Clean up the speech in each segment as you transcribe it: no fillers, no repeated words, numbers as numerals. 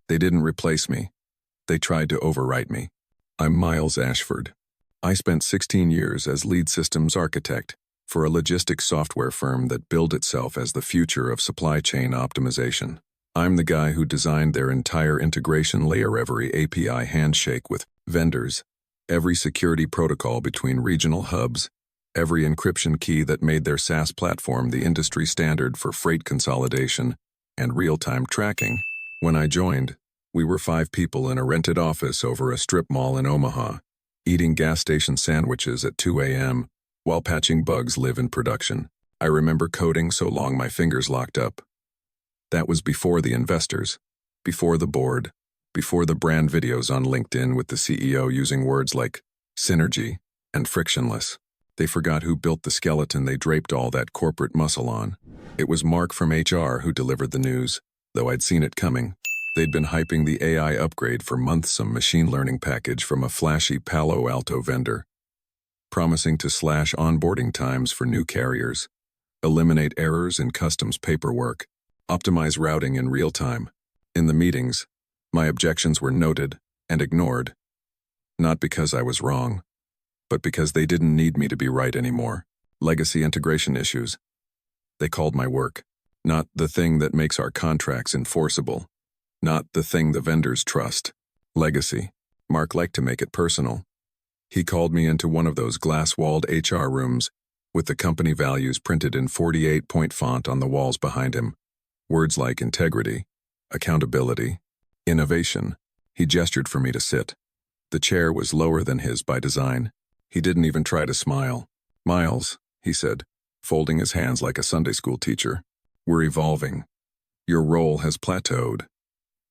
They didn't replace me. They tried to overwrite me. I'm Miles Ashford. I spent 16 years as lead systems architect for a logistics software firm that billed itself as the future of supply chain optimization. I'm the guy who designed their entire integration layer, every API handshake with vendors, every security protocol between regional hubs, every encryption key that made their SaaS platform the industry standard for freight consolidation and real-time tracking. When I joined, we were 5 people in a rented office over a strip mall in Omaha, eating gas station sandwiches at 2 a.m. while patching bugs live in production. I remember coding so long my fingers locked up. That was before the investors, before the board, before the brand videos on LinkedIn with the CEO using words like synergy and frictionless. They forgot who built the skeleton they draped all that corporate muscle on. It was Mark from HR who delivered the news, though I'd seen it coming. They'd been hyping the AI upgrade for months, some machine learning package from a flashy Palo Alto vendor, promising to slash onboarding times for new carriers, eliminate errors in customs paperwork, optimize routing in real time. In the meetings, my objections were noted and ignored, not because I was wrong, but because they didn't need me to be right anymore. Legacy integration issues. They called my work, not the thing that makes our contracts enforceable, not the thing the vendors trust. Legacy. Mark liked to make it personal. He called me into one of those glass-walled HR rooms with the company values printed in 48-point font on the walls behind him. Words like integrity, accountability, innovation. He gestured for me to sit. The chair was lower than his by design. He didn't even try to smile. "Miles," he said, folding his hands like a Sunday school teacher, "we're evolving. Your role has plateaued.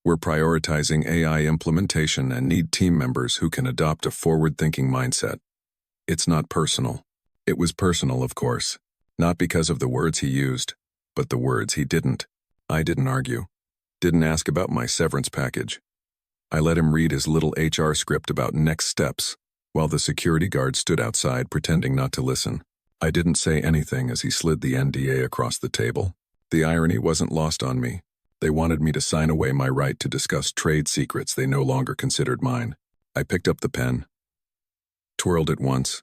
We're prioritizing AI implementation and need team members who can adopt a forward-thinking mindset." It's not personal. It was personal, of course, not because of the words he used, but the words he didn't. I didn't argue. Didn't ask about my severance package. I let him read his little HR script about next steps, while the security guard stood outside pretending not to listen. I didn't say anything as he slid the NDA across the table. The irony wasn't lost on me. They wanted me to sign away my right to discuss trade secrets they no longer considered mine. I picked up the pen, twirled it once,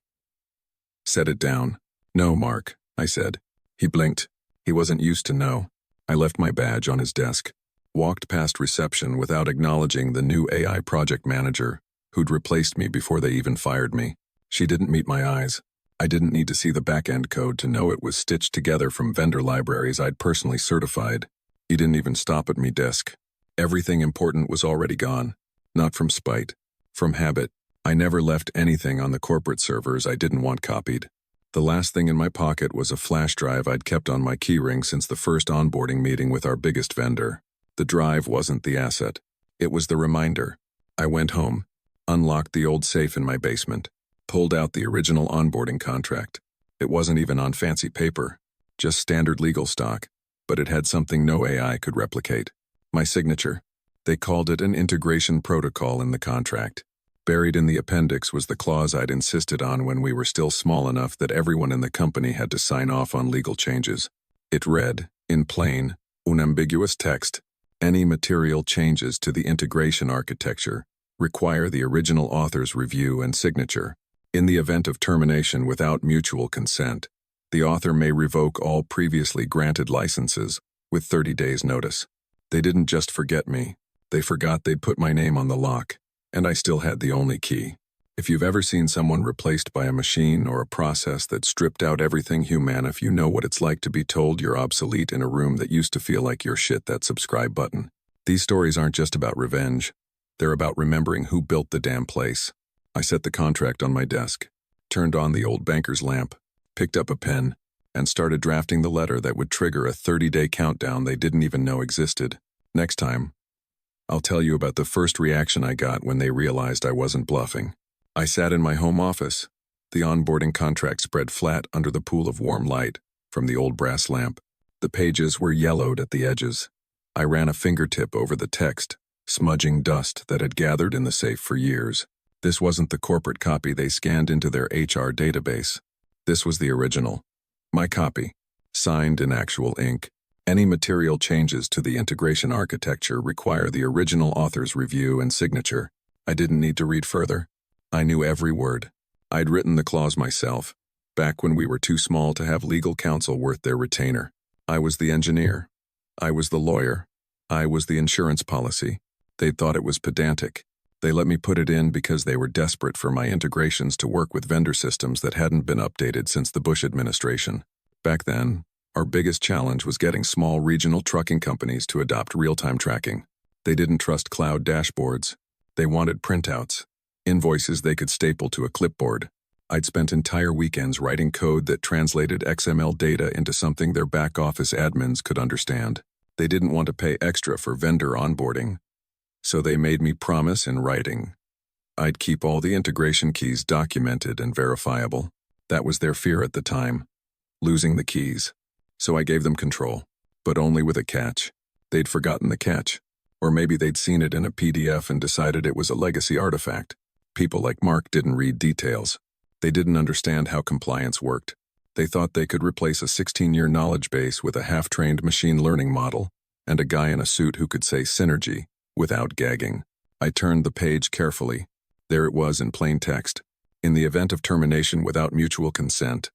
set it down. "No, Mark," I said. He blinked. He wasn't used to no. I left my badge on his desk, walked past reception without acknowledging the new AI project manager who'd replaced me before they even fired me. She didn't meet my eyes. I didn't need to see the back-end code to know it was stitched together from vendor libraries I'd personally certified. He didn't even stop at me desk. Everything important was already gone. Not from spite, from habit. I never left anything on the corporate servers I didn't want copied. The last thing in my pocket was a flash drive I'd kept on my keyring since the first onboarding meeting with our biggest vendor. The drive wasn't the asset. It was the reminder. I went home, unlocked the old safe in my basement, pulled out the original onboarding contract. It wasn't even on fancy paper, just standard legal stock, but it had something no AI could replicate. My signature. They called it an integration protocol in the contract. Buried in the appendix was the clause I'd insisted on when we were still small enough that everyone in the company had to sign off on legal changes. It read, in plain, unambiguous text, "Any material changes to the integration architecture require the original author's review and signature. In the event of termination without mutual consent, the author may revoke all previously granted licenses with 30 days' notice." They didn't just forget me. They forgot they'd put my name on the lock, and I still had the only key. If you've ever seen someone replaced by a machine or a process that stripped out everything human, if you know what it's like to be told you're obsolete in a room that used to feel like you're shit, that subscribe button. These stories aren't just about revenge. They're about remembering who built the damn place. I set the contract on my desk, turned on the old banker's lamp, picked up a pen, and started drafting the letter that would trigger a 30-day countdown they didn't even know existed. Next time, I'll tell you about the first reaction I got when they realized I wasn't bluffing. I sat in my home office. The onboarding contract spread flat under the pool of warm light from the old brass lamp. The pages were yellowed at the edges. I ran a fingertip over the text, smudging dust that had gathered in the safe for years. This wasn't the corporate copy they scanned into their HR database. This was the original. My copy, signed in actual ink, Any material changes to the integration architecture require the original author's review and signature. I didn't need to read further. I knew every word. I'd written the clause myself, back when we were too small to have legal counsel worth their retainer. I was the engineer. I was the lawyer. I was the insurance policy. They thought it was pedantic. They let me put it in because they were desperate for my integrations to work with vendor systems that hadn't been updated since the Bush administration. Back then, our biggest challenge was getting small regional trucking companies to adopt real-time tracking. They didn't trust cloud dashboards. They wanted printouts, invoices they could staple to a clipboard. I'd spent entire weekends writing code that translated XML data into something their back-office admins could understand. They didn't want to pay extra for vendor onboarding, so they made me promise in writing I'd keep all the integration keys documented and verifiable. That was their fear at the time, losing the keys. So I gave them control, but only with a catch. They'd forgotten the catch, or maybe they'd seen it in a PDF and decided it was a legacy artifact. People like Mark didn't read details. They didn't understand how compliance worked. They thought they could replace a 16-year knowledge base with a half-trained machine learning model and a guy in a suit who could say synergy without gagging. I turned the page carefully. There it was in plain text. In the event of termination without mutual consent,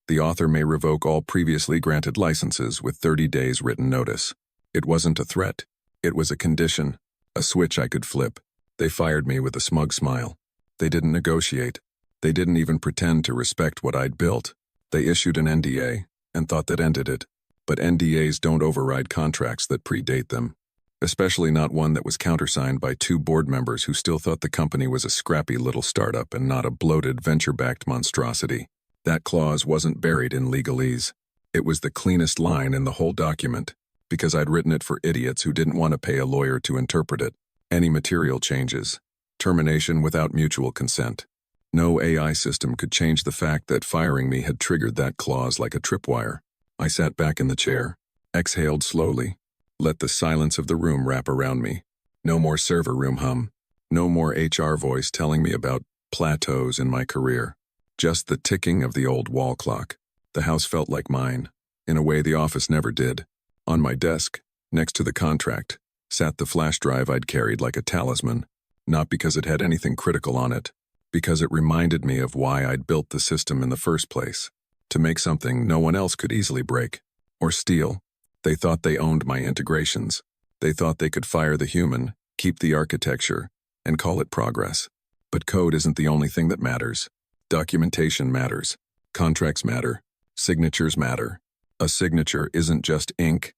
the author may revoke all previously granted licenses with 30 days written notice. It wasn't a threat. It was a condition, a switch I could flip. They fired me with a smug smile. They didn't negotiate. They didn't even pretend to respect what I'd built. They issued an NDA and thought that ended it. But NDAs don't override contracts that predate them, especially not one that was countersigned by 2 board members who still thought the company was a scrappy little startup and not a bloated venture-backed monstrosity. That clause wasn't buried in legalese. It was the cleanest line in the whole document, because I'd written it for idiots who didn't want to pay a lawyer to interpret it. Any material changes. Termination without mutual consent. No AI system could change the fact that firing me had triggered that clause like a tripwire. I sat back in the chair, exhaled slowly, let the silence of the room wrap around me. No more server room hum. No more HR voice telling me about plateaus in my career. Just the ticking of the old wall clock. The house felt like mine, in a way the office never did. On my desk, next to the contract, sat the flash drive I'd carried like a talisman, not because it had anything critical on it, because it reminded me of why I'd built the system in the first place, to make something no one else could easily break or steal. They thought they owned my integrations. They thought they could fire the human, keep the architecture, and call it progress. But code isn't the only thing that matters. Documentation matters. Contracts matter. Signatures matter. A signature isn't just ink.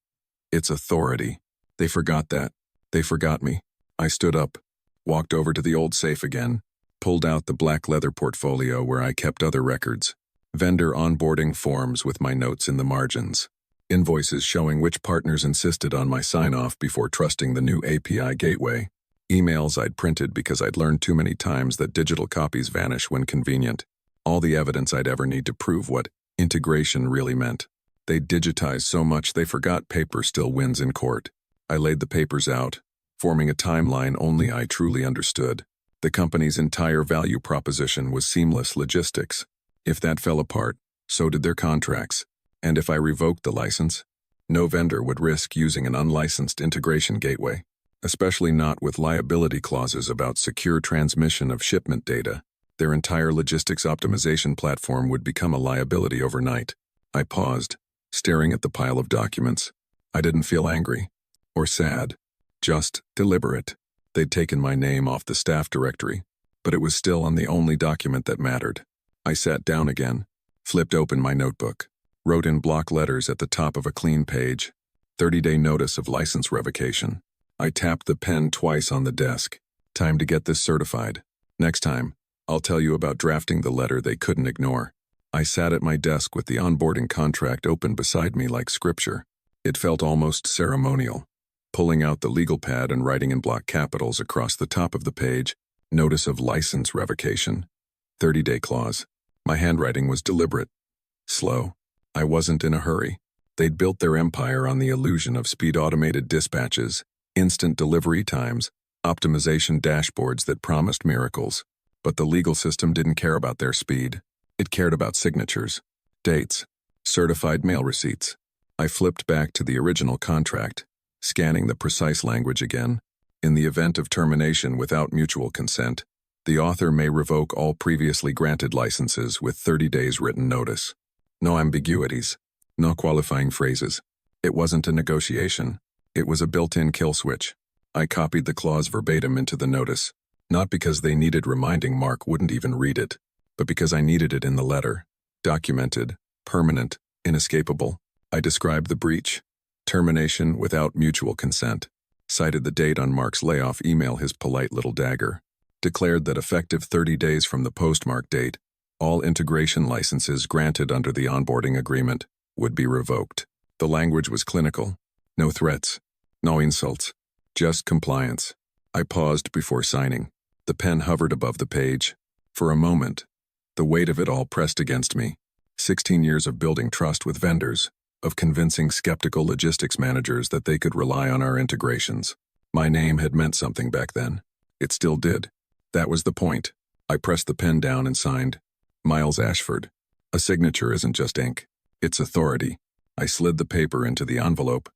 It's authority. They forgot that. They forgot me. I stood up, walked over to the old safe again, pulled out the black leather portfolio where I kept other records, vendor onboarding forms with my notes in the margins, invoices showing which partners insisted on my sign-off before trusting the new API gateway, emails I'd printed because I'd learned too many times that digital copies vanish when convenient, all the evidence I'd ever need to prove what integration really meant. They digitized so much they forgot paper still wins in court. I laid the papers out, forming a timeline only I truly understood. The company's entire value proposition was seamless logistics. If that fell apart, so did their contracts. And if I revoked the license, no vendor would risk using an unlicensed integration gateway, especially not with liability clauses about secure transmission of shipment data. Their entire logistics optimization platform would become a liability overnight. I paused, staring at the pile of documents. I didn't feel angry or sad, just deliberate. They'd taken my name off the staff directory, but it was still on the only document that mattered. I sat down again, flipped open my notebook, wrote in block letters at the top of a clean page, 30-day notice of license revocation. I tapped the pen twice on the desk. Time to get this certified. Next time, I'll tell you about drafting the letter they couldn't ignore. I sat at my desk with the onboarding contract open beside me like scripture. It felt almost ceremonial. Pulling out the legal pad and writing in block capitals across the top of the page, notice of license revocation. 30-day clause. My handwriting was deliberate, slow. I wasn't in a hurry. They'd built their empire on the illusion of speed automated dispatches, instant delivery times, optimization dashboards that promised miracles. But the legal system didn't care about their speed. It cared about signatures, dates, certified mail receipts. I flipped back to the original contract, scanning the precise language again. In the event of termination without mutual consent, the author may revoke all previously granted licenses with 30 days written notice. No ambiguities, no qualifying phrases. It wasn't a negotiation. It was a built-in kill switch. I copied the clause verbatim into the notice, not because they needed reminding Mark wouldn't even read it, but because I needed it in the letter. Documented, permanent, inescapable. I described the breach. Termination without mutual consent. Cited the date on Mark's layoff email, his polite little dagger. Declared that effective 30 days from the postmark date, all integration licenses granted under the onboarding agreement would be revoked. The language was clinical. No threats. No insults. Just compliance. I paused before signing. The pen hovered above the page. For a moment, the weight of it all pressed against me. 16 years of building trust with vendors, of convincing skeptical logistics managers that they could rely on our integrations. My name had meant something back then. It still did. That was the point. I pressed the pen down and signed. Miles Ashford. A signature isn't just ink. It's authority. I slid the paper into the envelope.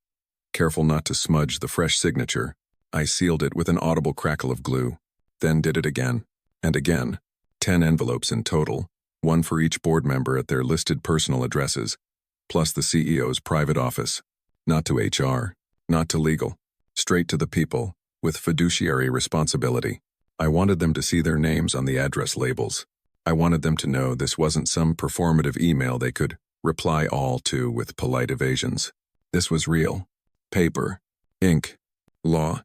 Careful not to smudge the fresh signature, I sealed it with an audible crackle of glue. Then did it again. And again. 10 envelopes in total, one for each board member at their listed personal addresses, plus the CEO's private office. Not to HR, not to legal. Straight to the people, with fiduciary responsibility. I wanted them to see their names on the address labels. I wanted them to know this wasn't some performative email they could reply all to with polite evasions. This was real. Paper. Ink. Law.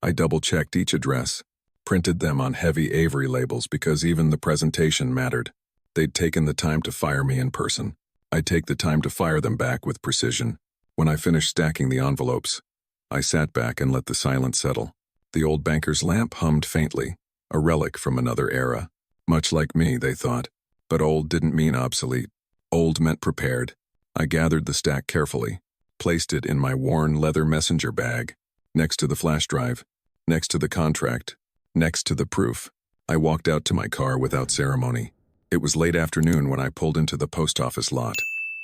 I double-checked each address. Printed them on heavy Avery labels because even the presentation mattered. They'd taken the time to fire me in person. I'd take the time to fire them back with precision. When I finished stacking the envelopes, I sat back and let the silence settle. The old banker's lamp hummed faintly, a relic from another era. Much like me, they thought. But old didn't mean obsolete. Old meant prepared. I gathered the stack carefully, placed it in my worn leather messenger bag, next to the flash drive, next to the contract, next to the proof. I walked out to my car without ceremony. It was late afternoon when I pulled into the post office lot.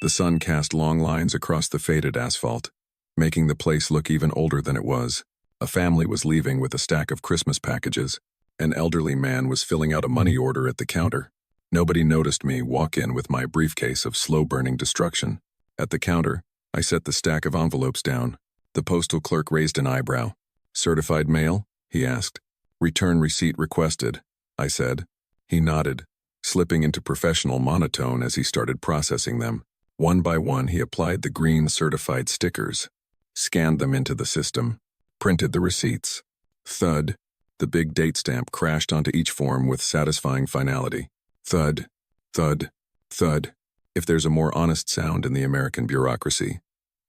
The sun cast long lines across the faded asphalt, making the place look even older than it was. A family was leaving with a stack of Christmas packages. An elderly man was filling out a money order at the counter. Nobody noticed me walk in with my briefcase of slow-burning destruction. At the counter, I set the stack of envelopes down. The postal clerk raised an eyebrow. "Certified mail?" he asked. "Return receipt requested," I said. He nodded, slipping into professional monotone as he started processing them. One by one, he applied the green certified stickers, scanned them into the system, printed the receipts. Thud. The big date stamp crashed onto each form with satisfying finality. Thud. Thud. Thud. If there's a more honest sound in the American bureaucracy,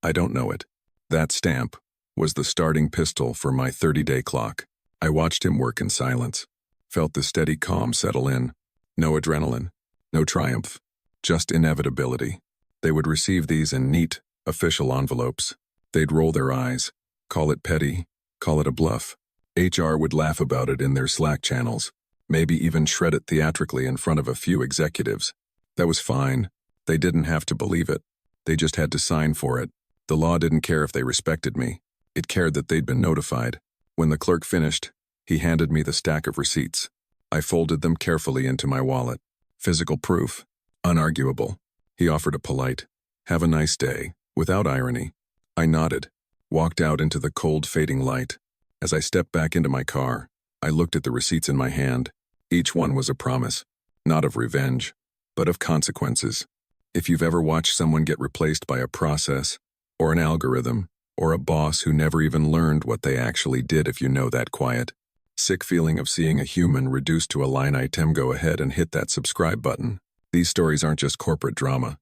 I don't know it. That stamp was the starting pistol for my 30-day clock. I watched him work in silence, felt the steady calm settle in. No adrenaline, no triumph, just inevitability. They would receive these in neat, official envelopes. They'd roll their eyes, call it petty, call it a bluff. HR would laugh about it in their Slack channels, maybe even shred it theatrically in front of a few executives. That was fine. They didn't have to believe it. They just had to sign for it. The law didn't care if they respected me. It cared that they'd been notified. When the clerk finished, he handed me the stack of receipts. I folded them carefully into my wallet. Physical proof. Unarguable. He offered a polite, "Have a nice day," without irony. I nodded, walked out into the cold fading light. As I stepped back into my car, I looked at the receipts in my hand. Each one was a promise, not of revenge, but of consequences. If you've ever watched someone get replaced by a process, or an algorithm, or a boss who never even learned what they actually did, if you know that quiet, sick feeling of seeing a human reduced to a line item, go ahead and hit that subscribe button. These stories aren't just corporate drama.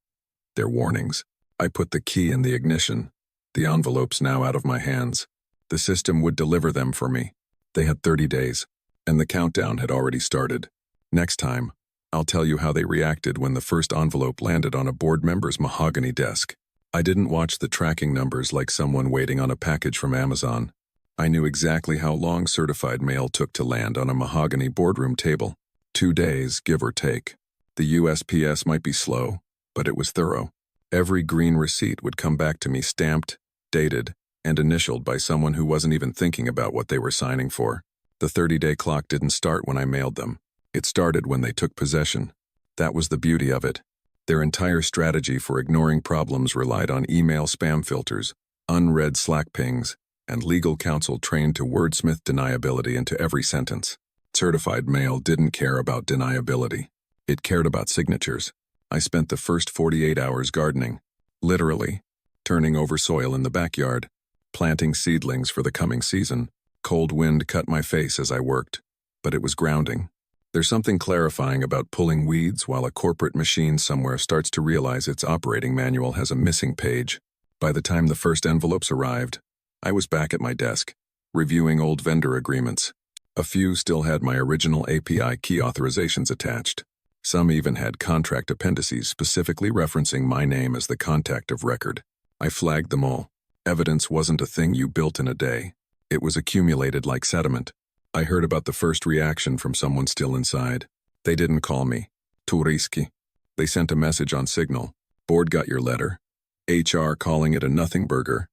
They're warnings. I put the key in the ignition. The envelope's now out of my hands. The system would deliver them for me. They had 30 days, and the countdown had already started. Next time, I'll tell you how they reacted when the first envelope landed on a board member's mahogany desk. I didn't watch the tracking numbers like someone waiting on a package from Amazon. I knew exactly how long certified mail took to land on a mahogany boardroom table. 2 days, give or take. The USPS might be slow, but it was thorough. Every green receipt would come back to me stamped, dated, and initialed by someone who wasn't even thinking about what they were signing for. The 30-day clock didn't start when I mailed them. It started when they took possession. That was the beauty of it. Their entire strategy for ignoring problems relied on email spam filters, unread Slack pings, and legal counsel trained to wordsmith deniability into every sentence. Certified mail didn't care about deniability. It cared about signatures. I spent the first 48 hours gardening, literally, turning over soil in the backyard, planting seedlings for the coming season. Cold wind cut my face as I worked, but it was grounding. There's something clarifying about pulling weeds while a corporate machine somewhere starts to realize its operating manual has a missing page. By the time the first envelopes arrived, I was back at my desk, reviewing old vendor agreements. A few still had my original API key authorizations attached. Some even had contract appendices specifically referencing my name as the contact of record. I flagged them all. Evidence wasn't a thing you built in a day. It was accumulated like sediment. I heard about the first reaction from someone still inside. They didn't call me. Too risky. They sent a message on Signal. Board got your letter. HR calling it a nothing burger.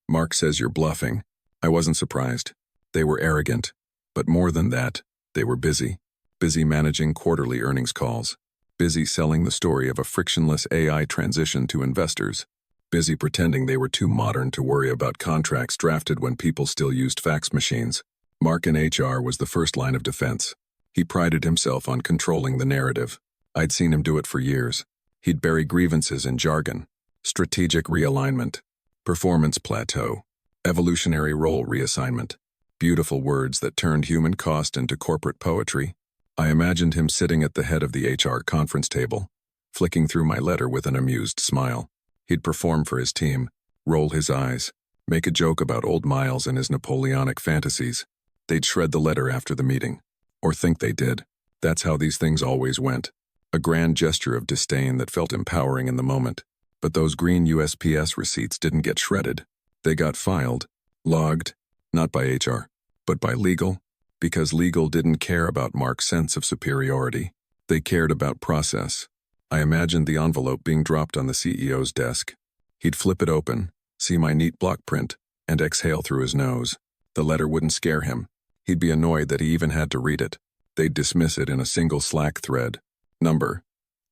Mark says you're bluffing. I wasn't surprised. They were arrogant. But more than that, they were busy. Busy managing quarterly earnings calls. Busy selling the story of a frictionless AI transition to investors. Busy pretending they were too modern to worry about contracts drafted when people still used fax machines. Mark in HR was the first line of defense. He prided himself on controlling the narrative. I'd seen him do it for years. He'd bury grievances in jargon. Strategic realignment. Performance plateau. Evolutionary role reassignment. Beautiful words that turned human cost into corporate poetry. I imagined him sitting at the head of the HR conference table, flicking through my letter with an amused smile. He'd perform for his team, roll his eyes, make a joke about old Miles and his Napoleonic fantasies. They'd shred the letter after the meeting, or think they did. That's how these things always went. A grand gesture of disdain that felt empowering in the moment. But those green USPS receipts didn't get shredded. They got filed, logged, not by HR, but by legal, because legal didn't care about Mark's sense of superiority. They cared about process. I imagined the envelope being dropped on the CEO's desk. He'd flip it open, see my neat block print, and exhale through his nose. The letter wouldn't scare him. He'd be annoyed that he even had to read it. They'd dismiss it in a single Slack thread. Number.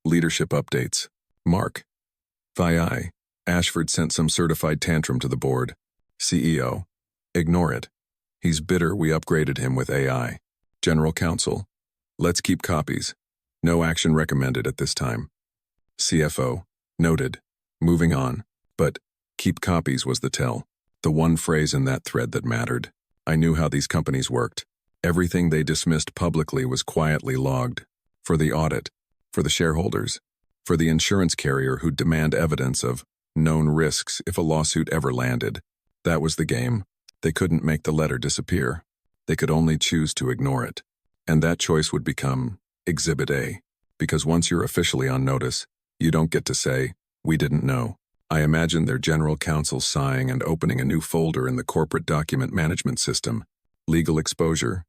Leadership updates. Mark. VI. Ashford sent some certified tantrum to the board. CEO. Ignore it. He's bitter we upgraded him with AI. General Counsel. Let's keep copies. No action recommended at this time. CFO. Noted. Moving on. But keep copies was the tell. The one phrase in that thread that mattered. I knew how these companies worked. Everything they dismissed publicly was quietly logged. For the audit. For the shareholders. For the insurance carrier who'd demand evidence of known risks if a lawsuit ever landed. That was the game. They couldn't make the letter disappear. They could only choose to ignore it. And that choice would become Exhibit A. Because once you're officially on notice, you don't get to say, we didn't know. I imagined their general counsel sighing and opening a new folder in the corporate document management system. Legal exposure.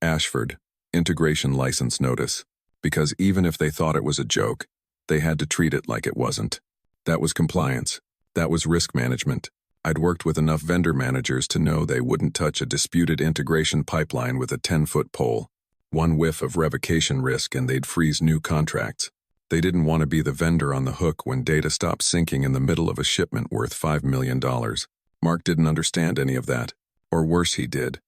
Ashford. Integration license notice. Because even if they thought it was a joke, they had to treat it like it wasn't. That was compliance. That was risk management. I'd worked with enough vendor managers to know they wouldn't touch a disputed integration pipeline with a 10-foot pole. One whiff of revocation risk and they'd freeze new contracts. They didn't want to be the vendor on the hook when data stopped syncing in the middle of a shipment worth $5 million. Mark didn't understand any of that. Or worse, he did,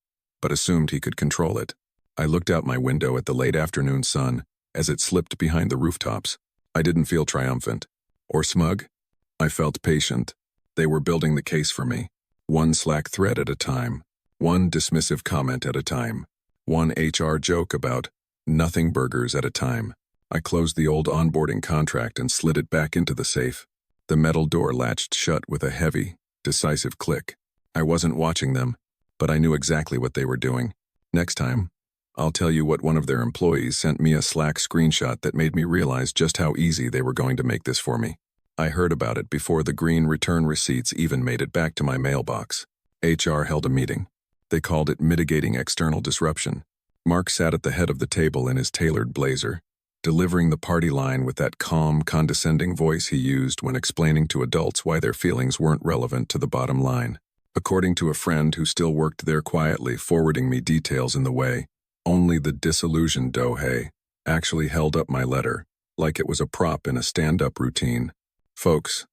but assumed he could control it. I looked out my window at the late afternoon sun as it slipped behind the rooftops. I didn't feel triumphant. Or smug. I felt patient. They were building the case for me. One Slack thread at a time. One dismissive comment at a time. One HR joke about nothing burgers at a time. I closed the old onboarding contract and slid it back into the safe. The metal door latched shut with a heavy, decisive click. I wasn't watching them, but I knew exactly what they were doing. Next time, I'll tell you what one of their employees sent me a Slack screenshot that made me realize just how easy they were going to make this for me. I heard about it before the green return receipts even made it back to my mailbox. HR held a meeting. They called it mitigating external disruption. Mark sat at the head of the table in his tailored blazer. delivering the party line with that calm, condescending voice he used when explaining to adults why their feelings weren't relevant to the bottom line. According to a friend who still worked there quietly, forwarding me details in the way, only the disillusioned Dohei actually held up my letter, like it was a prop in a stand-up routine. "Folks,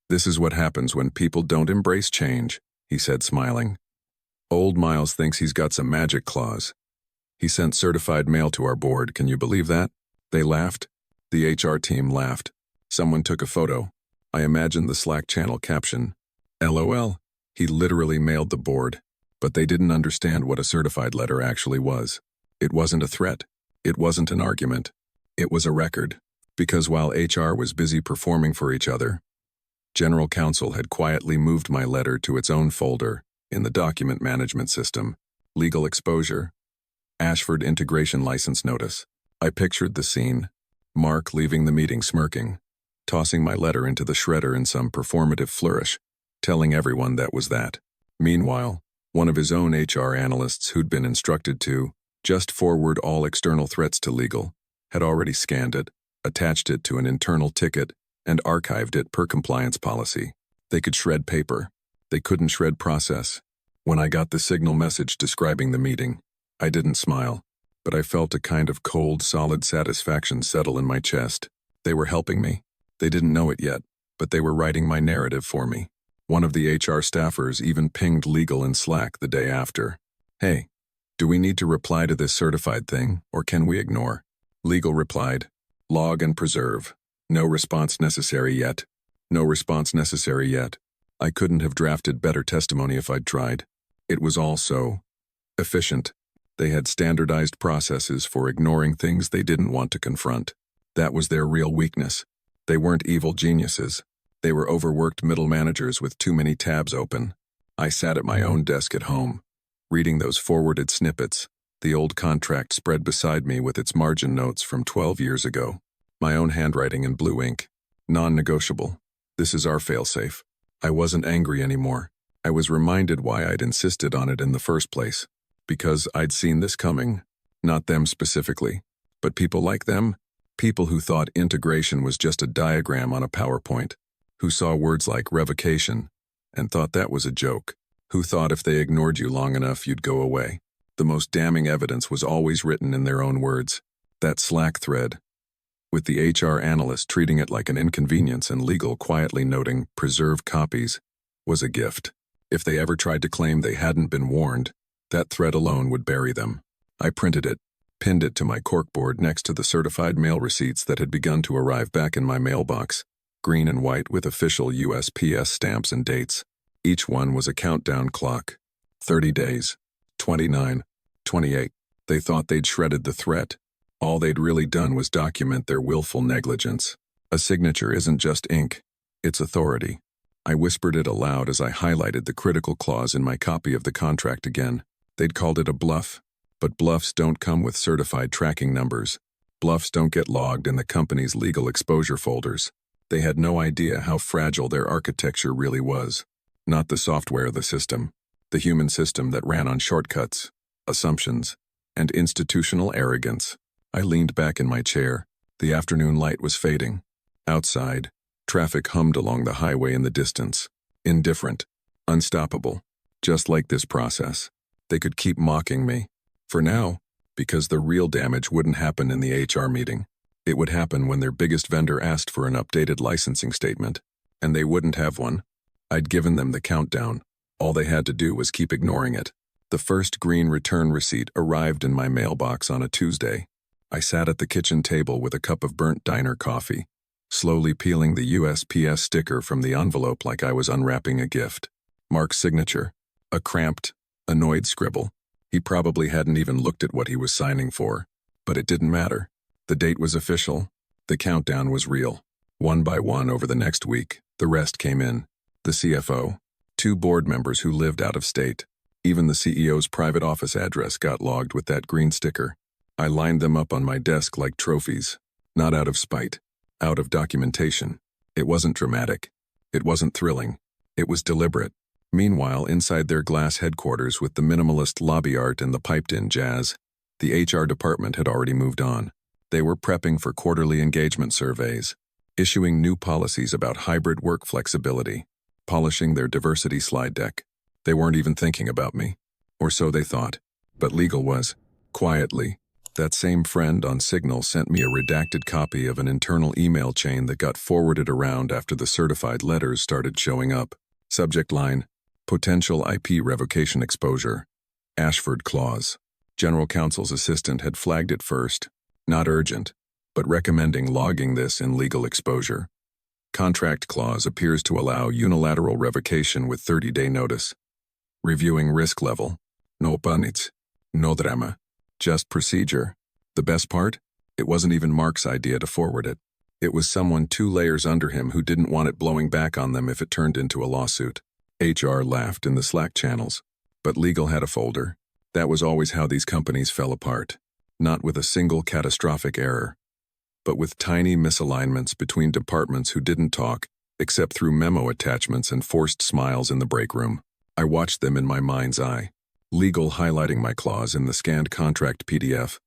this is what happens when people don't embrace change," he said, smiling. "Old Miles thinks he's got some magic claws. He sent certified mail to our board, can you believe that?" They laughed. The HR team laughed. Someone took a photo. I imagined the Slack channel caption, "LOL, he literally mailed the board." But they didn't understand what a certified letter actually was. It wasn't a threat. It wasn't an argument. It was a record. Because while HR was busy performing for each other, General Counsel had quietly moved my letter to its own folder in the document management system. Legal exposure. Ashford integration license notice. I pictured the scene. Mark leaving the meeting smirking, tossing my letter into the shredder in some performative flourish, telling everyone that was that. Meanwhile, one of his own HR analysts who'd been instructed to just forward all external threats to legal had already scanned it, attached it to an internal ticket, and archived it per compliance policy. They could shred paper. They couldn't shred process. When I got the signal message describing the meeting, I didn't smile, but I felt a kind of cold, solid satisfaction settle in my chest. They were helping me. They didn't know it yet, but they were writing my narrative for me. One of the HR staffers even pinged legal in Slack the day after. "Hey, do we need to reply to this certified thing, or can we ignore?" Legal replied, "Log and preserve. No response necessary yet. No response necessary yet." I couldn't have drafted better testimony if I'd tried. It was all so efficient. They had standardized processes for ignoring things they didn't want to confront. That was their real weakness. They weren't evil geniuses. They were overworked middle managers with too many tabs open. I sat at my own desk at home, reading those forwarded snippets, the old contract spread beside me with its margin notes from 12 years ago. My own handwriting in blue ink. Non-negotiable. This is our failsafe. I wasn't angry anymore. I was reminded why I'd insisted on it in the first place. Because I'd seen this coming. Not them specifically, but people like them. People who thought integration was just a diagram on a PowerPoint. Who saw words like revocation and thought that was a joke. Who thought if they ignored you long enough you'd go away. The most damning evidence was always written in their own words. That Slack thread, with the HR analyst treating it like an inconvenience and legal quietly noting preserve copies, was a gift. If they ever tried to claim they hadn't been warned, that thread alone would bury them. I printed it, pinned it to my corkboard next to the certified mail receipts that had begun to arrive back in my mailbox, green and white with official USPS stamps and dates. Each one was a countdown clock. 30 days. 29. 28. They thought they'd shredded the threat. All they'd really done was document their willful negligence. A signature isn't just ink. It's authority. I whispered it aloud as I highlighted the critical clause in my copy of the contract again. They'd called it a bluff, but bluffs don't come with certified tracking numbers. Bluffs don't get logged in the company's legal exposure folders. They had no idea how fragile their architecture really was. Not the software, the system. The human system that ran on shortcuts, assumptions, and institutional arrogance. I leaned back in my chair. The afternoon light was fading. Outside, traffic hummed along the highway in the distance. Indifferent. Unstoppable. Just like this process. They could keep mocking me. For now, because the real damage wouldn't happen in the HR meeting. It would happen when their biggest vendor asked for an updated licensing statement. And they wouldn't have one. I'd given them the countdown. All they had to do was keep ignoring it. The first green return receipt arrived in my mailbox on a Tuesday. I sat at the kitchen table with a cup of burnt diner coffee, slowly peeling the USPS sticker from the envelope like I was unwrapping a gift. Mark's signature. A cramped, annoyed scribble. He probably hadn't even looked at what he was signing for. But it didn't matter. The date was official. The countdown was real. One by one over the next week, the rest came in. The CFO, 2 board members who lived out of state. Even the CEO's private office address got logged with that green sticker. I lined them up on my desk like trophies. Not out of spite. Out of documentation. It wasn't dramatic. It wasn't thrilling. It was deliberate. Meanwhile, inside their glass headquarters with the minimalist lobby art and the piped-in jazz, the HR department had already moved on. They were prepping for quarterly engagement surveys, issuing new policies about hybrid work flexibility, polishing their diversity slide deck. They weren't even thinking about me. Or so they thought. But legal was. Quietly, that same friend on Signal sent me a redacted copy of an internal email chain that got forwarded around after the certified letters started showing up. Subject line: potential IP revocation exposure. Ashford clause. General counsel's assistant had flagged it first. Not urgent, but recommending logging this in legal exposure. Contract clause appears to allow unilateral revocation with 30-day notice. Reviewing risk level. No panic. No drama. Just procedure. The best part? It wasn't even Mark's idea to forward it. It was someone 2 layers under him who didn't want it blowing back on them if it turned into a lawsuit. HR laughed in the Slack channels. But legal had a folder. That was always how these companies fell apart. Not with a single catastrophic error, but with tiny misalignments between departments who didn't talk, except through memo attachments and forced smiles in the break room. I watched them in my mind's eye. Legal highlighting my clause in the scanned contract PDF,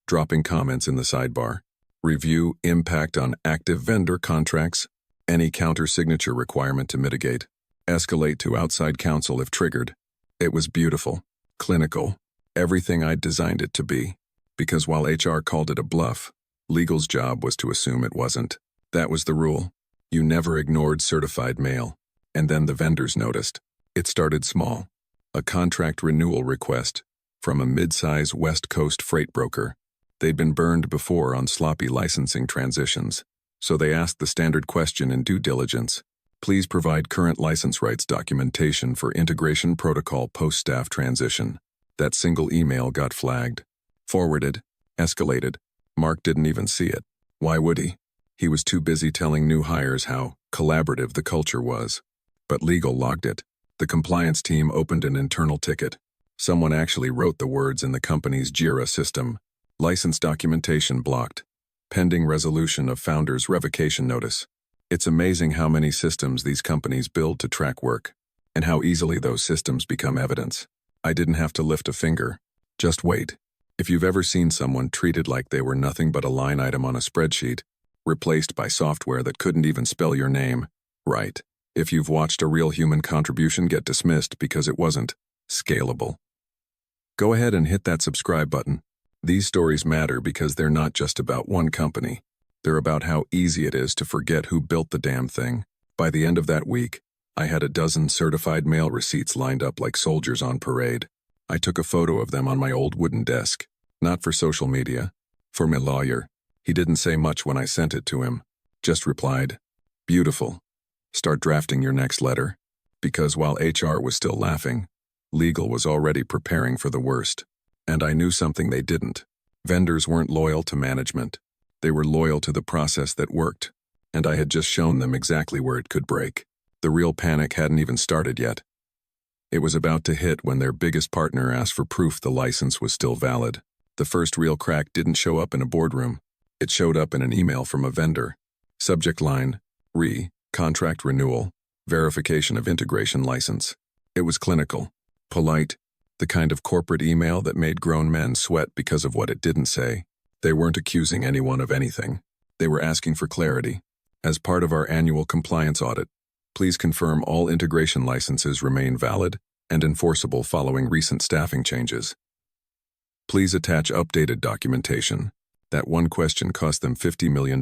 dropping comments in the sidebar. Review impact on active vendor contracts, any counter-signature requirement to mitigate. Escalate to outside counsel if triggered. It was beautiful, clinical, everything I'd designed it to be. Because while HR called it a bluff, legal's job was to assume it wasn't. That was the rule. You never ignored certified mail. And then the vendors noticed. It started small. A contract renewal request from a mid-size West Coast freight broker. They'd been burned before on sloppy licensing transitions, so they asked the standard question in due diligence. Please provide current license rights documentation for integration protocol post-staff transition. That single email got flagged. Forwarded, escalated. Mark didn't even see it. Why would he? He was too busy telling new hires how collaborative the culture was. But legal logged it. The compliance team opened an internal ticket. Someone actually wrote the words in the company's JIRA system. License documentation blocked. Pending resolution of founder's revocation notice. It's amazing how many systems these companies build to track work, and how easily those systems become evidence. I didn't have to lift a finger. Just wait. If you've ever seen someone treated like they were nothing but a line item on a spreadsheet, replaced by software that couldn't even spell your name, right. If you've watched a real human contribution get dismissed because it wasn't scalable. Go ahead and hit that subscribe button. These stories matter because they're not just about one company. They're about how easy it is to forget who built the damn thing. By the end of that week, I had a dozen certified mail receipts lined up like soldiers on parade. I took a photo of them on my old wooden desk. Not for social media. For my lawyer. He didn't say much when I sent it to him. Just replied, "Beautiful. Start drafting your next letter." Because while HR was still laughing, legal was already preparing for the worst. And I knew something they didn't. Vendors weren't loyal to management. They were loyal to the process that worked. And I had just shown them exactly where it could break. The real panic hadn't even started yet. It was about to hit when their biggest partner asked for proof the license was still valid. The first real crack didn't show up in a boardroom. It showed up in an email from a vendor. Subject line: contract renewal, verification of integration license. It was clinical, polite, the kind of corporate email that made grown men sweat because of what it didn't say. They weren't accusing anyone of anything. They were asking for clarity. As part of our annual compliance audit, please confirm all integration licenses remain valid and enforceable following recent staffing changes. Please attach updated documentation. That one question cost them $50 million.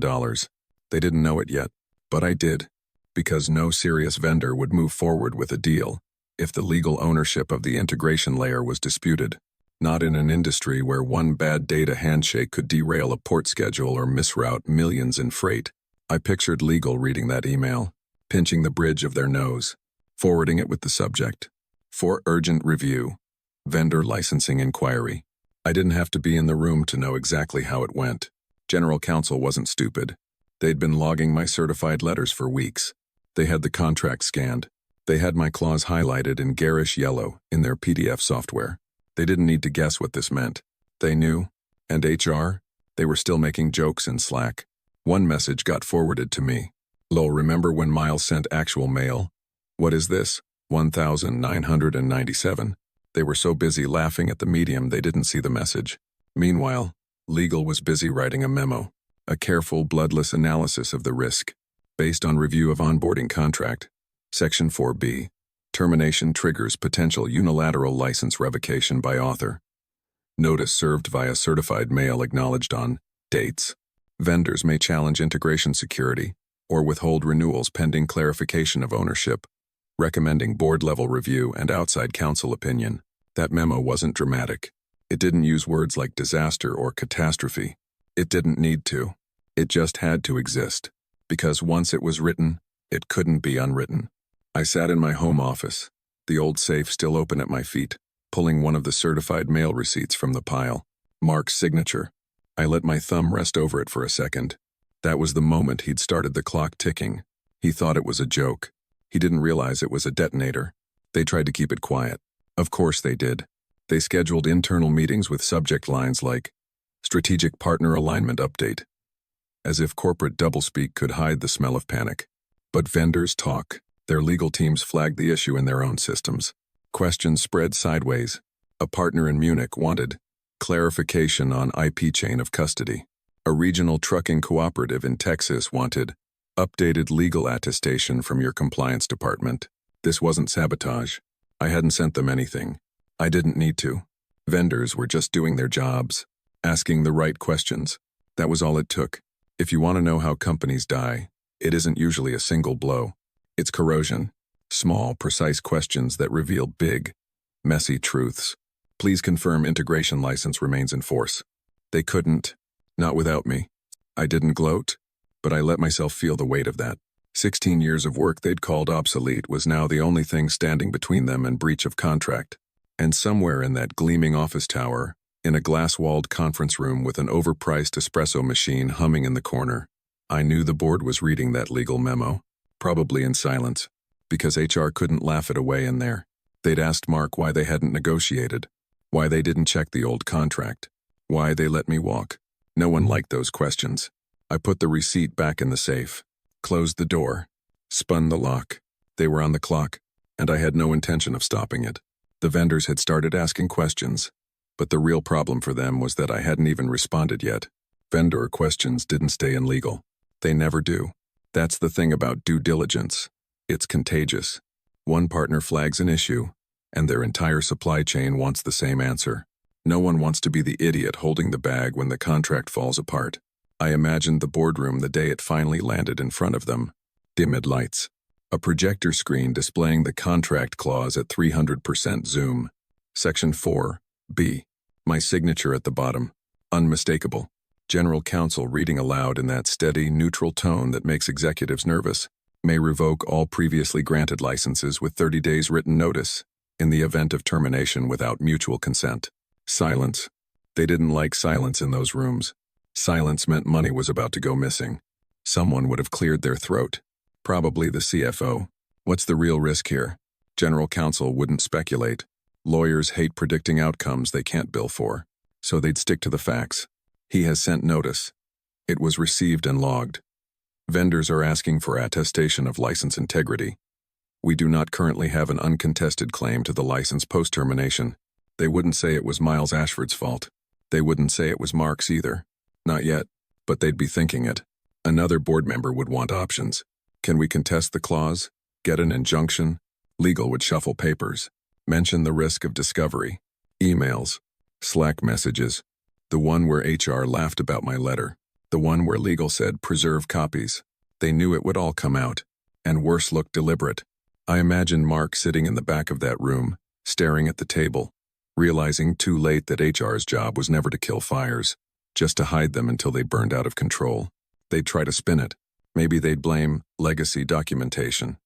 They didn't know it yet, but I did, because no serious vendor would move forward with a deal if the legal ownership of the integration layer was disputed. Not in an industry where one bad data handshake could derail a port schedule or misroute millions in freight. I pictured legal reading that email, pinching the bridge of their nose, forwarding it with the subject: "For urgent review, vendor licensing inquiry." I didn't have to be in the room to know exactly how it went. General counsel wasn't stupid. They'd been logging my certified letters for weeks. They had the contract scanned. They had my clause highlighted in garish yellow in their PDF software. They didn't need to guess what this meant. They knew. And HR? They were still making jokes in Slack. One message got forwarded to me. "Lol, remember when Miles sent actual mail? What is this? 1997. They were so busy laughing at the medium they didn't see the message. Meanwhile, Legal was busy writing a memo, a careful, bloodless analysis of the risk, based on review of onboarding contract. Section 4B. Termination triggers potential unilateral license revocation by author. Notice served via certified mail acknowledged on dates. Vendors may challenge integration security or withhold renewals pending clarification of ownership, recommending board-level review and outside counsel opinion. That memo wasn't dramatic. It didn't use words like disaster or catastrophe. It didn't need to. It just had to exist. Because once it was written, it couldn't be unwritten. I sat in my home office, the old safe still open at my feet, pulling one of the certified mail receipts from the pile. Mark's signature. I let my thumb rest over it for a second. That was the moment he'd started the clock ticking. He thought it was a joke. He didn't realize it was a detonator. They tried to keep it quiet. Of course they did. They scheduled internal meetings with subject lines like, Strategic Partner Alignment Update. As if corporate doublespeak could hide the smell of panic. But vendors talk. Their legal teams flagged the issue in their own systems. Questions spread sideways. A partner in Munich wanted clarification on IP chain of custody. A regional trucking cooperative in Texas wanted updated legal attestation from your compliance department. This wasn't sabotage. I hadn't sent them anything. I didn't need to. Vendors were just doing their jobs, asking the right questions. That was all it took. If you want to know how companies die, it isn't usually a single blow. It's corrosion. Small, precise questions that reveal big, messy truths. Please confirm integration license remains in force. They couldn't. Not without me. I didn't gloat, but I let myself feel the weight of that. 16 years of work they'd called obsolete was now the only thing standing between them and breach of contract. And somewhere in that gleaming office tower, in a glass-walled conference room with an overpriced espresso machine humming in the corner, I knew the board was reading that legal memo, probably in silence, because HR couldn't laugh it away in there. They'd asked Mark why they hadn't negotiated, why they didn't check the old contract, why they let me walk. No one liked those questions. I put the receipt back in the safe, closed the door, spun the lock. They were on the clock, and I had no intention of stopping it. The vendors had started asking questions, but the real problem for them was that I hadn't even responded yet. Vendor questions didn't stay in legal. They never do. That's the thing about due diligence. It's contagious. One partner flags an issue, and their entire supply chain wants the same answer. No one wants to be the idiot holding the bag when the contract falls apart. I imagined the boardroom the day it finally landed in front of them. Dimmed lights. A projector screen displaying the contract clause at 300% zoom. Section 4B. My signature at the bottom. Unmistakable. General counsel reading aloud in that steady, neutral tone that makes executives nervous. May revoke all previously granted licenses with 30 days written notice, in the event of termination without mutual consent. Silence. They didn't like silence in those rooms. Silence meant money was about to go missing. Someone would have cleared their throat. Probably the CFO. What's the real risk here? General counsel wouldn't speculate. Lawyers hate predicting outcomes they can't bill for, so they'd stick to the facts. He has sent notice. It was received and logged. Vendors are asking for attestation of license integrity. We do not currently have an uncontested claim to the license post-termination. They wouldn't say it was Miles Ashford's fault. They wouldn't say it was Mark's either. Not yet, but they'd be thinking it. Another board member would want options. Can we contest the clause? Get an injunction? Legal would shuffle papers. Mention the risk of discovery. Emails. Slack messages. The one where HR laughed about my letter. The one where legal said preserve copies. They knew it would all come out. And worse looked deliberate. I imagined Mark sitting in the back of that room, staring at the table, realizing too late that HR's job was never to kill fires, just to hide them until they burned out of control. They'd try to spin it. Maybe they'd blame legacy documentation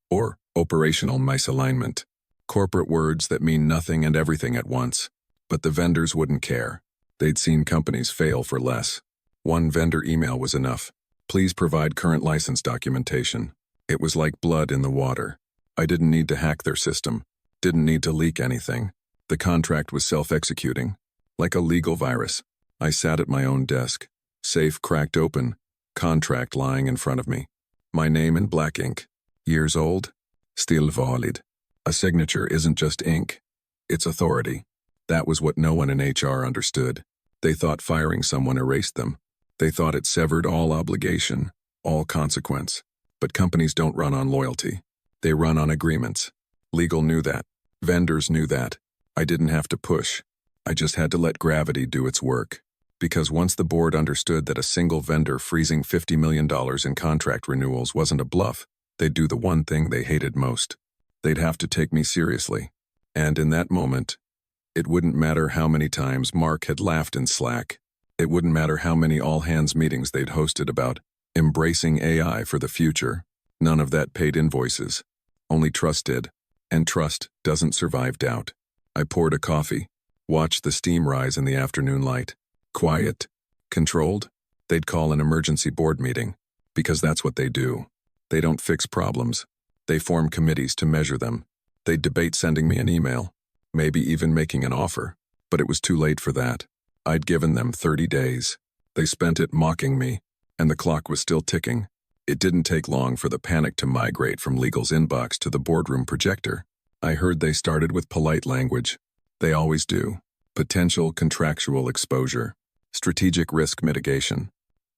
or operational misalignment. Corporate words that mean nothing and everything at once. But the vendors wouldn't care. They'd seen companies fail for less. One vendor email was enough. Please provide current license documentation. It was like blood in the water. I didn't need to hack their system. Didn't need to leak anything. The contract was self-executing. Like a legal virus. I sat at my own desk. Safe cracked open. Contract lying in front of me. My name in black ink. Years old. Still valid. A signature isn't just ink. It's authority. That was what no one in HR understood. They thought firing someone erased them. They thought it severed all obligation, all consequence. But companies don't run on loyalty. They run on agreements. Legal knew that. Vendors knew that. I didn't have to push. I just had to let gravity do its work. Because once the board understood that a single vendor freezing $50 million in contract renewals wasn't a bluff, they'd do the one thing they hated most. They'd have to take me seriously. And in that moment, it wouldn't matter how many times Mark had laughed in Slack. It wouldn't matter how many all-hands meetings they'd hosted about embracing AI for the future. None of that paid invoices. Only trust did. And trust doesn't survive doubt. I poured a coffee, watched the steam rise in the afternoon light. Quiet. Controlled. They'd call an emergency board meeting, because that's what they do. They don't fix problems. They form committees to measure them. They'd debate sending me an email, maybe even making an offer, but it was too late for that. I'd given them 30 days. They spent it mocking me, and the clock was still ticking. It didn't take long for the panic to migrate from legal's inbox to the boardroom projector. I heard they started with polite language. They always do. Potential contractual exposure. Strategic risk mitigation.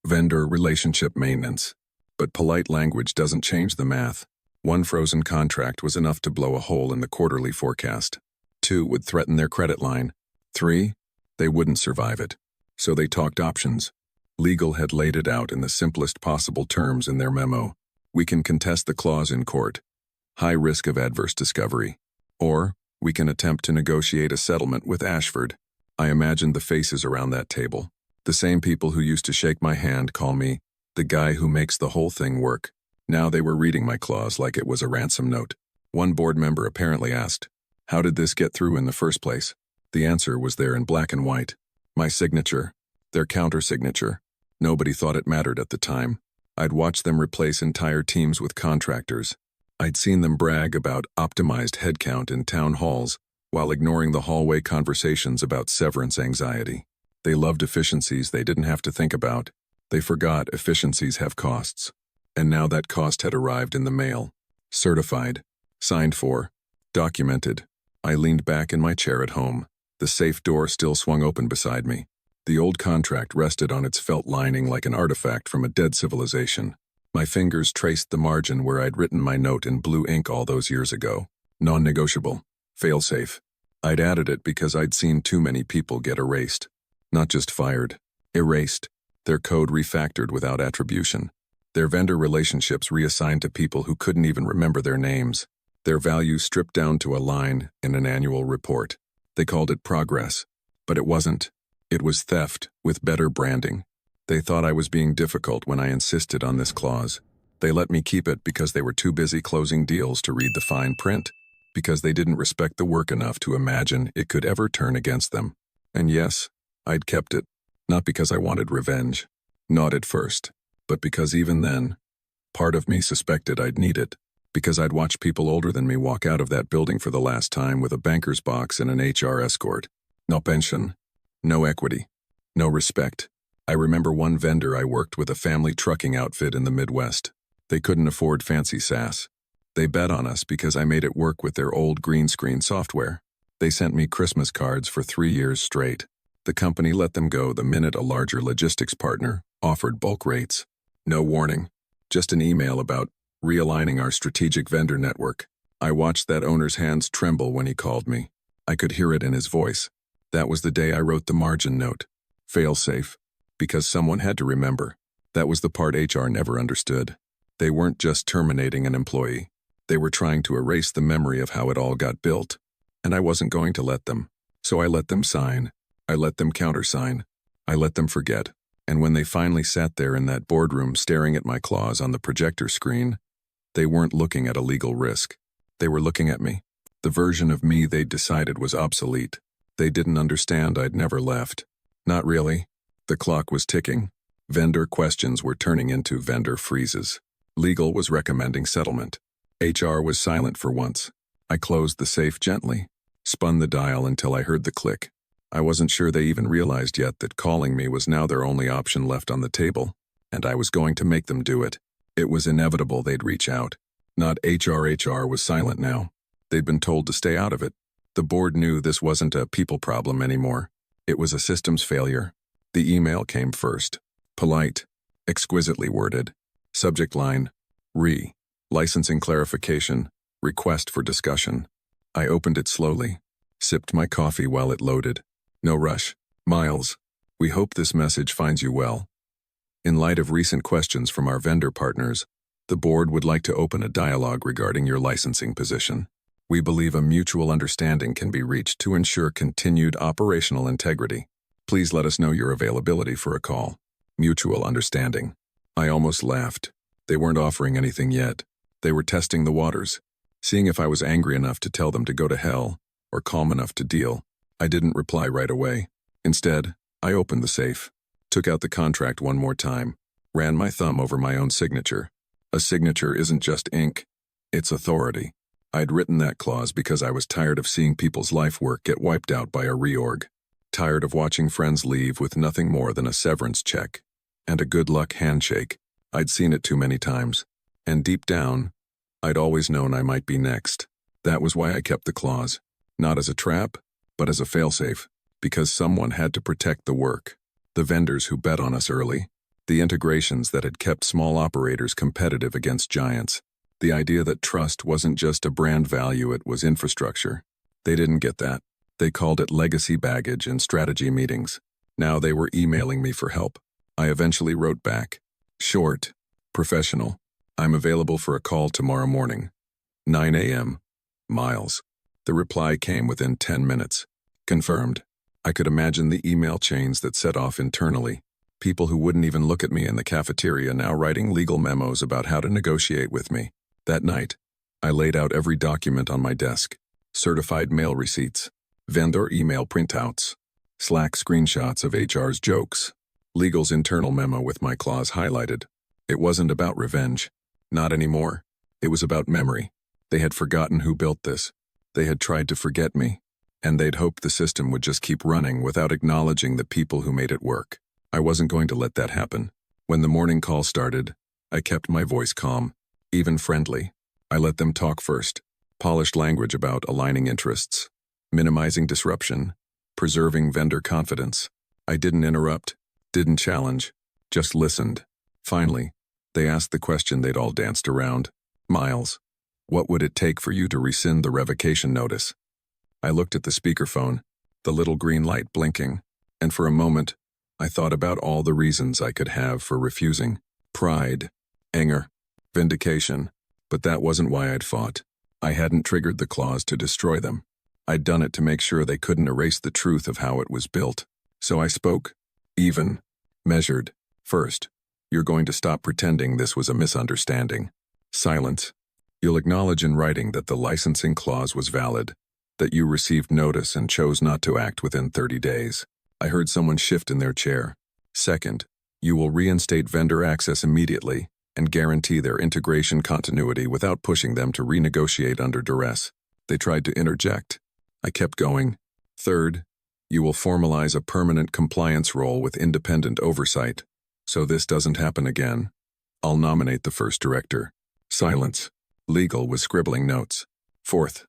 Vendor relationship maintenance. But polite language doesn't change the math. One frozen contract was enough to blow a hole in the quarterly forecast. 2 would threaten their credit line. 3, they wouldn't survive it. So they talked options. Legal had laid it out in the simplest possible terms in their memo. We can contest the clause in court. High risk of adverse discovery. Or, we can attempt to negotiate a settlement with Ashford. I imagined the faces around that table. The same people who used to shake my hand call me the guy who makes the whole thing work. Now they were reading my clause like it was a ransom note. One board member apparently asked, "How did this get through in the first place?" The answer was there in black and white. My signature. Their counter-signature. Nobody thought it mattered at the time. I'd watched them replace entire teams with contractors. I'd seen them brag about optimized headcount in town halls while ignoring the hallway conversations about severance anxiety. They loved efficiencies they didn't have to think about. They forgot efficiencies have costs. And now that cost had arrived in the mail. Certified. Signed for. Documented. I leaned back in my chair at home. The safe door still swung open beside me. The old contract rested on its felt lining like an artifact from a dead civilization. My fingers traced the margin where I'd written my note in blue ink all those years ago. Non-negotiable. Failsafe. I'd added it because I'd seen too many people get erased. Not just fired. Erased. Their code refactored without attribution. Their vendor relationships reassigned to people who couldn't even remember their names. Their values stripped down to a line in an annual report. They called it progress. But it wasn't. It was theft, with better branding. They thought I was being difficult when I insisted on this clause. They let me keep it because they were too busy closing deals to read the fine print, because they didn't respect the work enough to imagine it could ever turn against them. And yes, I'd kept it. Not because I wanted revenge. Not at first. But because even then, part of me suspected I'd need it. Because I'd watched people older than me walk out of that building for the last time with a banker's box and an HR escort. No pension. No equity. No respect. I remember one vendor I worked with, a family trucking outfit in the Midwest. They couldn't afford fancy SaaS. They bet on us because I made it work with their old green screen software. They sent me Christmas cards for 3 years straight. The company let them go the minute a larger logistics partner offered bulk rates. No warning. Just an email about realigning our strategic vendor network. I watched that owner's hands tremble when he called me. I could hear it in his voice. That was the day I wrote the margin note. Failsafe. Because someone had to remember. That was the part HR never understood. They weren't just terminating an employee. They were trying to erase the memory of how it all got built. And I wasn't going to let them. So I let them sign. I let them countersign. I let them forget. And when they finally sat there in that boardroom staring at my clause on the projector screen, they weren't looking at a legal risk. They were looking at me. The version of me they'd decided was obsolete. They didn't understand I'd never left. Not really. The clock was ticking. Vendor questions were turning into vendor freezes. Legal was recommending settlement. HR was silent for once. I closed the safe gently, spun the dial until I heard the click. I wasn't sure they even realized yet that calling me was now their only option left on the table, and I was going to make them do it. It was inevitable they'd reach out. Not HR. HR was silent now. They'd been told to stay out of it. The board knew this wasn't a people problem anymore. It was a systems failure. The email came first. Polite, exquisitely worded. Subject line, licensing clarification, request for discussion. I opened it slowly, sipped my coffee while it loaded. No rush. Miles, we hope this message finds you well. In light of recent questions from our vendor partners, the board would like to open a dialogue regarding your licensing position. We believe a mutual understanding can be reached to ensure continued operational integrity. Please let us know your availability for a call. Mutual understanding. I almost laughed. They weren't offering anything yet. They were testing the waters, seeing if I was angry enough to tell them to go to hell, or calm enough to deal. I didn't reply right away. Instead, I opened the safe, took out the contract one more time, ran my thumb over my own signature. A signature isn't just ink, it's authority. I'd written that clause because I was tired of seeing people's life work get wiped out by a reorg. Tired of watching friends leave with nothing more than a severance check and a good luck handshake. I'd seen it too many times. And deep down, I'd always known I might be next. That was why I kept the clause. Not as a trap, but as a failsafe. Because someone had to protect the work. The vendors who bet on us early. The integrations that had kept small operators competitive against giants. The idea that trust wasn't just a brand value, it was infrastructure. They didn't get that. They called it legacy baggage in strategy meetings. Now they were emailing me for help. I eventually wrote back. Short. Professional. I'm available for a call tomorrow morning. 9 a.m. Miles. The reply came within 10 minutes. Confirmed. I could imagine the email chains that set off internally. People who wouldn't even look at me in the cafeteria now writing legal memos about how to negotiate with me. That night, I laid out every document on my desk. Certified mail receipts, vendor email printouts, Slack screenshots of HR's jokes, legal's internal memo with my clause highlighted. It wasn't about revenge. Not anymore. It was about memory. They had forgotten who built this. They had tried to forget me. And they'd hoped the system would just keep running without acknowledging the people who made it work. I wasn't going to let that happen. When the morning call started, I kept my voice calm, even friendly. I let them talk first. Polished language about aligning interests, minimizing disruption, preserving vendor confidence. I didn't interrupt, didn't challenge, just listened. Finally, they asked the question they'd all danced around. Miles, what would it take for you to rescind the revocation notice? I looked at the speakerphone, the little green light blinking, and for a moment, I thought about all the reasons I could have for refusing. Pride, anger, vindication. But that wasn't why I'd fought. I hadn't triggered the clause to destroy them. I'd done it to make sure they couldn't erase the truth of how it was built. So I spoke. Even. Measured. First, you're going to stop pretending this was a misunderstanding. Silence. You'll acknowledge in writing that the licensing clause was valid, that you received notice and chose not to act within 30 days. I heard someone shift in their chair. Second, you will reinstate vendor access immediately and guarantee their integration continuity without pushing them to renegotiate under duress. They tried to interject. I kept going. Third, you will formalize a permanent compliance role with independent oversight. So this doesn't happen again. I'll nominate the first director. Silence. Legal was scribbling notes. Fourth,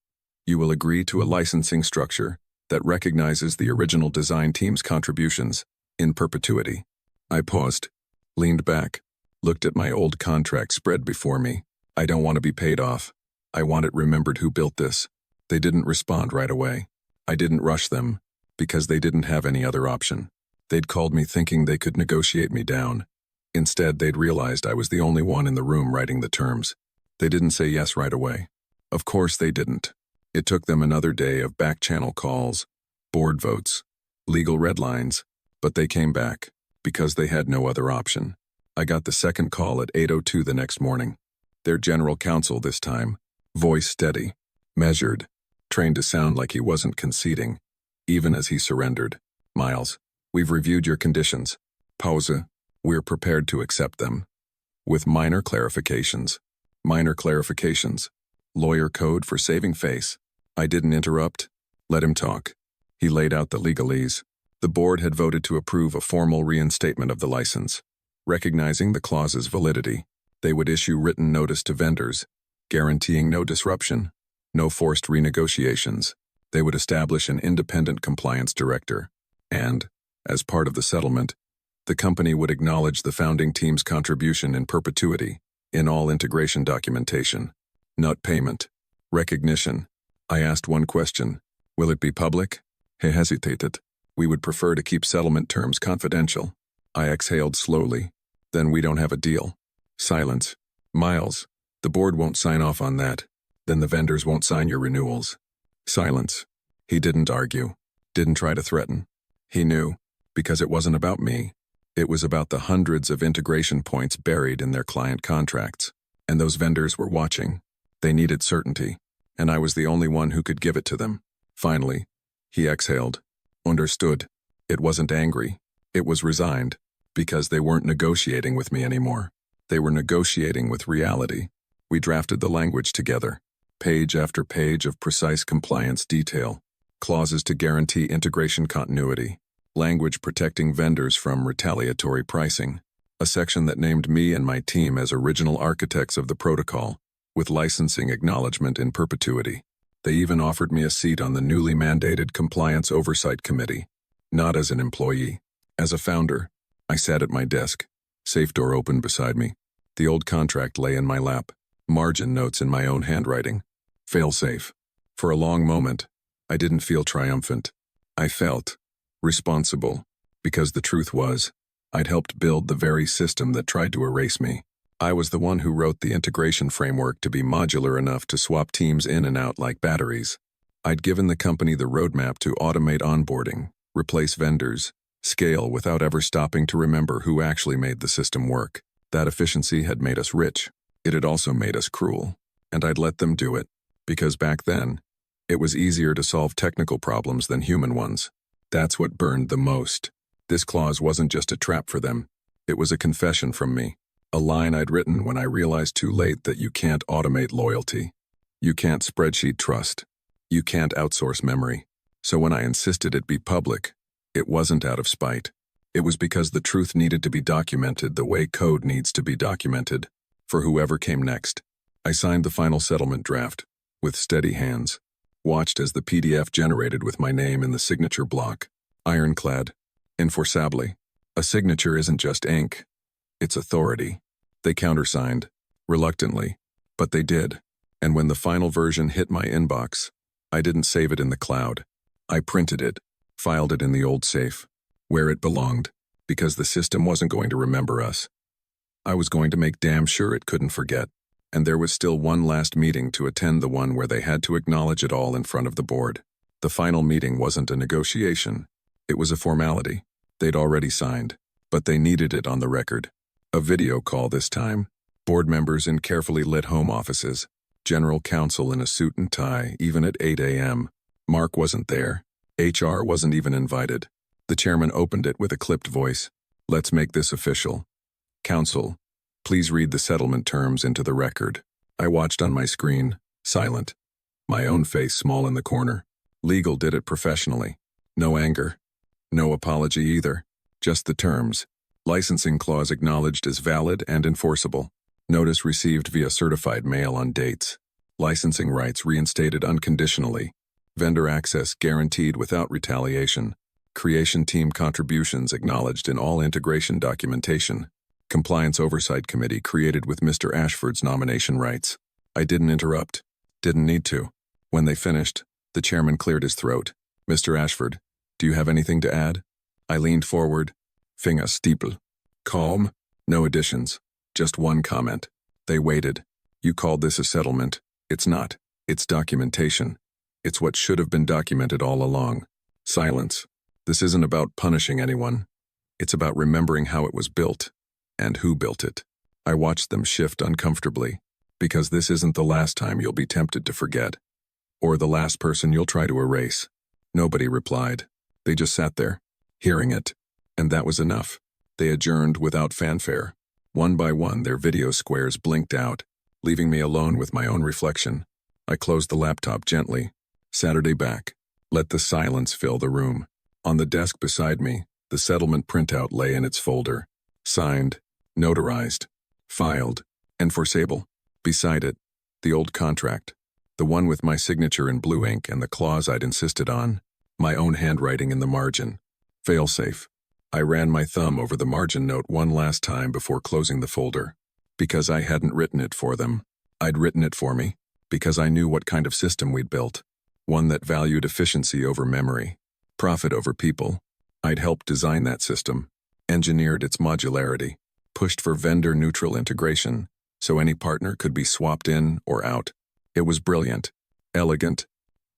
you will agree to a licensing structure that recognizes the original design team's contributions in perpetuity. I paused, leaned back, looked at my old contract spread before me. I don't want to be paid off. I want it remembered who built this. They didn't respond right away. I didn't rush them, because they didn't have any other option. They'd called me thinking they could negotiate me down. Instead, they'd realized I was the only one in the room writing the terms. They didn't say yes right away. Of course they didn't. It took them another day of back-channel calls, board votes, legal red lines, but they came back, because they had no other option. I got the second call at 8:02 the next morning. Their general counsel this time, voice steady, measured, trained to sound like he wasn't conceding, even as he surrendered. Miles, we've reviewed your conditions. Pause. We're prepared to accept them. With minor clarifications. Minor clarifications. Lawyer code for saving face. I didn't interrupt. Let him talk. He laid out the legalese. The board had voted to approve a formal reinstatement of the license. Recognizing the clause's validity, they would issue written notice to vendors, guaranteeing no disruption, no forced renegotiations. They would establish an independent compliance director, And, as part of the settlement, the company would acknowledge the founding team's contribution in perpetuity in all integration documentation. Not payment. Recognition. I asked one question. Will it be public? He hesitated. We would prefer to keep settlement terms confidential. I exhaled slowly. Then we don't have a deal. Silence. Miles, the board won't sign off on that. Then the vendors won't sign your renewals. Silence. He didn't argue. Didn't try to threaten. He knew. Because it wasn't about me. It was about the hundreds of integration points buried in their client contracts. And those vendors were watching. They needed certainty. And I was the only one who could give it to them. Finally, he exhaled. Understood. It wasn't angry. It was resigned. Because they weren't negotiating with me anymore. They were negotiating with reality. We drafted the language together. Page after page of precise compliance detail. Clauses to guarantee integration continuity. Language protecting vendors from retaliatory pricing. A section that named me and my team as original architects of the protocol, with licensing acknowledgement in perpetuity. They even offered me a seat on the newly mandated Compliance Oversight Committee. Not as an employee. As a founder. I sat at my desk. Safe door opened beside me. The old contract lay in my lap. Margin notes in my own handwriting. Fail-safe. For a long moment, I didn't feel triumphant. I felt responsible. Because the truth was, I'd helped build the very system that tried to erase me. I was the one who wrote the integration framework to be modular enough to swap teams in and out like batteries. I'd given the company the roadmap to automate onboarding, replace vendors, scale without ever stopping to remember who actually made the system work. That efficiency had made us rich. It had also made us cruel. And I'd let them do it. Because back then, it was easier to solve technical problems than human ones. That's what burned the most. This clause wasn't just a trap for them. It was a confession from me. A line I'd written when I realized too late that you can't automate loyalty. You can't spreadsheet trust. You can't outsource memory. So when I insisted it be public, it wasn't out of spite. It was because the truth needed to be documented the way code needs to be documented, for whoever came next. I signed the final settlement draft, with steady hands, watched as the PDF generated with my name in the signature block, ironclad, enforceably. A signature isn't just ink, it's authority. They countersigned, reluctantly, but they did. And when the final version hit my inbox, I didn't save it in the cloud. I printed it, filed it in the old safe, where it belonged, because the system wasn't going to remember us. I was going to make damn sure it couldn't forget, and there was still one last meeting to attend, the one where they had to acknowledge it all in front of the board. The final meeting wasn't a negotiation. It was a formality. They'd already signed, but they needed it on the record. A video call this time. Board members in carefully lit home offices. General counsel in a suit and tie, even at 8 a.m. Mark wasn't there. HR wasn't even invited. The chairman opened it with a clipped voice. Let's make this official. Counsel, please read the settlement terms into the record. I watched on my screen, silent. My own face small in the corner. Legal did it professionally. No anger. No apology either. Just the terms. Licensing clause acknowledged as valid and enforceable. Notice received via certified mail on dates. Licensing rights reinstated unconditionally. Vendor access guaranteed without retaliation. Creation team contributions acknowledged in all integration documentation. Compliance Oversight Committee created with Mr. Ashford's nomination rights. I didn't interrupt. Didn't need to. When they finished, the chairman cleared his throat. Mr. Ashford, do you have anything to add? I leaned forward. Finger steeple. Calm. No additions. Just one comment. They waited. You called this a settlement. It's not. It's documentation. It's what should have been documented all along. Silence. This isn't about punishing anyone. It's about remembering how it was built. And who built it. I watched them shift uncomfortably. Because this isn't the last time you'll be tempted to forget. Or the last person you'll try to erase. Nobody replied. They just sat there, hearing it. And that was enough. They adjourned without fanfare. One by one, their video squares blinked out, leaving me alone with my own reflection. I closed the laptop gently. Saturday back. Let the silence fill the room. On the desk beside me, the settlement printout lay in its folder. Signed, notarized, filed, enforceable. Beside it, the old contract. The one with my signature in blue ink and the clause I'd insisted on. My own handwriting in the margin. Failsafe. I ran my thumb over the margin note one last time before closing the folder. Because I hadn't written it for them. I'd written it for me. Because I knew what kind of system we'd built. One that valued efficiency over memory. Profit over people. I'd helped design that system. Engineered its modularity. Pushed for vendor-neutral integration, so any partner could be swapped in or out. It was brilliant, elegant,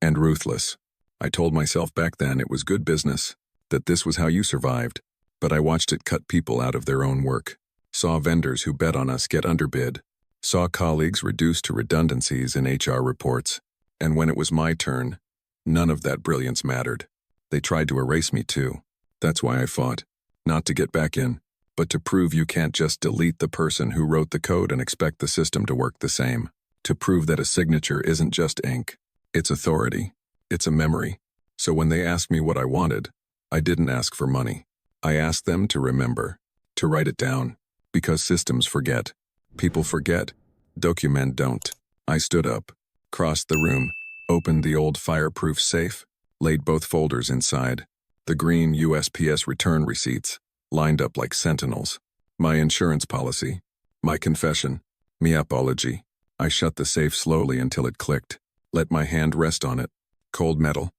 and ruthless. I told myself back then it was good business, that this was how you survived, but I watched it cut people out of their own work. Saw vendors who bet on us get underbid. Saw colleagues reduced to redundancies in HR reports. And when it was my turn, none of that brilliance mattered. They tried to erase me too. That's why I fought. Not to get back in, but to prove you can't just delete the person who wrote the code and expect the system to work the same. To prove that a signature isn't just ink. It's authority. It's a memory. So when they asked me what I wanted, I didn't ask for money. I asked them to remember. To write it down. Because systems forget. People forget. Documents don't. I stood up, crossed the room, opened the old fireproof safe, laid both folders inside. The green USPS return receipts, lined up like sentinels. My insurance policy. My confession. My apology. I shut the safe slowly until it clicked. Let my hand rest on it. Cold metal.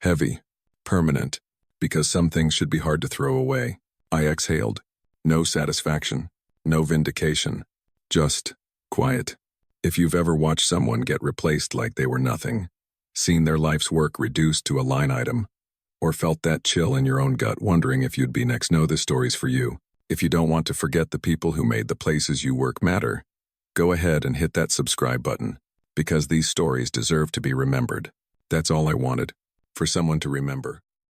Heavy. Permanent. Because some things should be hard to throw away. I exhaled. No satisfaction. No vindication. Just quiet. If you've ever watched someone get replaced like they were nothing, seen their life's work reduced to a line item, or felt that chill in your own gut wondering if you'd be next, know this story's for you. If you don't want to forget the people who made the places you work matter, go ahead and hit that subscribe button, because these stories deserve to be remembered. That's all I wanted, for someone to remember.